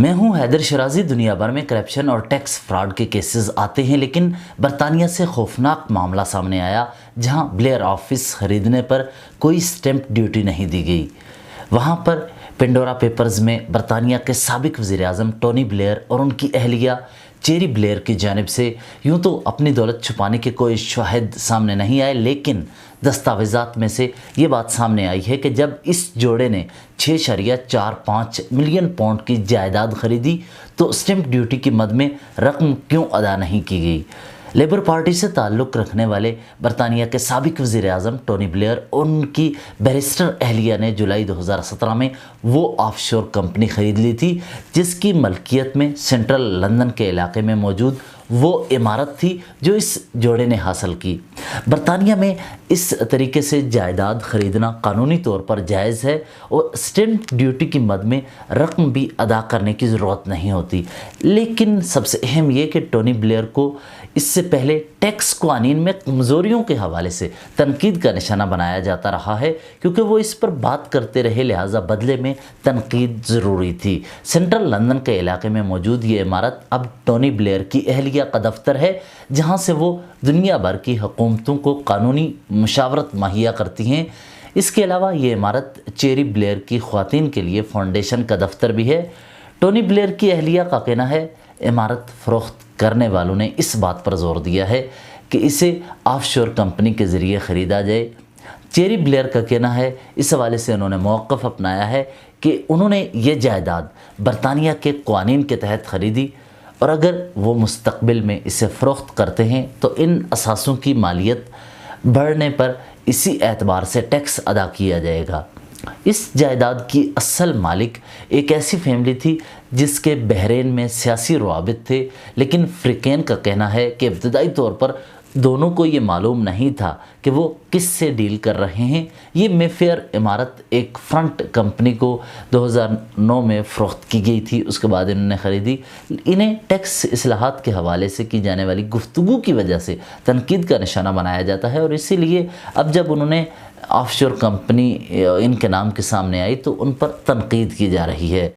میں ہوں حیدر شرازی۔ دنیا بھر میں کرپشن اور ٹیکس فراڈ کے کیسز آتے ہیں، لیکن برطانیہ سے خوفناک معاملہ سامنے آیا جہاں بلیئر آفس خریدنے پر کوئی سٹیمپ ڈیوٹی نہیں دی گئی۔ وہاں پر پینڈورا پیپرز میں برطانیہ کے سابق وزیر اعظم ٹونی بلیئر اور ان کی اہلیہ چیری بلیئر کی جانب سے یوں تو اپنی دولت چھپانے کے کوئی شواہد سامنے نہیں آئے، لیکن دستاویزات میں سے یہ بات سامنے آئی ہے کہ جب اس جوڑے نے 6.45 ملین پاؤنڈ کی جائیداد خریدی تو سٹیمپ ڈیوٹی کی مد میں رقم کیوں ادا نہیں کی گئی۔ لیبر پارٹی سے تعلق رکھنے والے برطانیہ کے سابق وزیر اعظم ٹونی بلیئر اور ان کی بیرسٹر اہلیہ نے جولائی 2017 میں وہ آف شور کمپنی خرید لی تھی جس کی ملکیت میں سینٹرل لندن کے علاقے میں موجود وہ عمارت تھی جو اس جوڑے نے حاصل کی۔ برطانیہ میں اس طریقے سے جائیداد خریدنا قانونی طور پر جائز ہے اور سٹیمپ ڈیوٹی کی مد میں رقم بھی ادا کرنے کی ضرورت نہیں ہوتی، لیکن سب سے اہم یہ کہ ٹونی بلیئر کو اس سے پہلے ٹیکس قوانین میں کمزوریوں کے حوالے سے تنقید کا نشانہ بنایا جاتا رہا ہے، کیونکہ وہ اس پر بات کرتے رہے، لہٰذا بدلے میں تنقید ضروری تھی۔ سینٹرل لندن کے علاقے میں موجود یہ عمارت اب ٹونی بلیئر کی اہلیہ کا دفتر ہے، جہاں سے وہ دنیا بھر کی حکومتوں کو قانونی مشاورت مہیا کرتی ہیں۔ اس کے علاوہ یہ عمارت چیری بلیئر کی خواتین کے لیے فاؤنڈیشن کا دفتر بھی ہے۔ ٹونی بلیئر کی اہلیہ کا کہنا ہے عمارت فروخت کرنے والوں نے اس بات پر زور دیا ہے کہ اسے آف شور کمپنی کے ذریعے خریدا جائے۔ چیری بلیئر کا کہنا ہے اس حوالے سے انہوں نے موقف اپنایا ہے کہ انہوں نے یہ جائیداد برطانیہ کے قوانین کے تحت خریدی اور اگر وہ مستقبل میں اسے فروخت کرتے ہیں تو ان اثاثوں کی مالیت بڑھنے پر اسی اعتبار سے ٹیکس ادا کیا جائے گا۔ اس جائیداد کی اصل مالک ایک ایسی فیملی تھی جس کے بحرین میں سیاسی روابط تھے، لیکن فریقین کا کہنا ہے کہ ابتدائی طور پر دونوں کو یہ معلوم نہیں تھا کہ وہ کس سے ڈیل کر رہے ہیں۔ یہ مے فیئر عمارت ایک فرنٹ کمپنی کو 2009 میں فروخت کی گئی تھی، اس کے بعد انہوں نے خریدی۔ انہیں ٹیکس اصلاحات کے حوالے سے کی جانے والی گفتگو کی وجہ سے تنقید کا نشانہ بنایا جاتا ہے، اور اسی لیے اب جب انہوں نے آف شور کمپنی ان کے نام کے سامنے آئی تو ان پر تنقید کی جا رہی ہے۔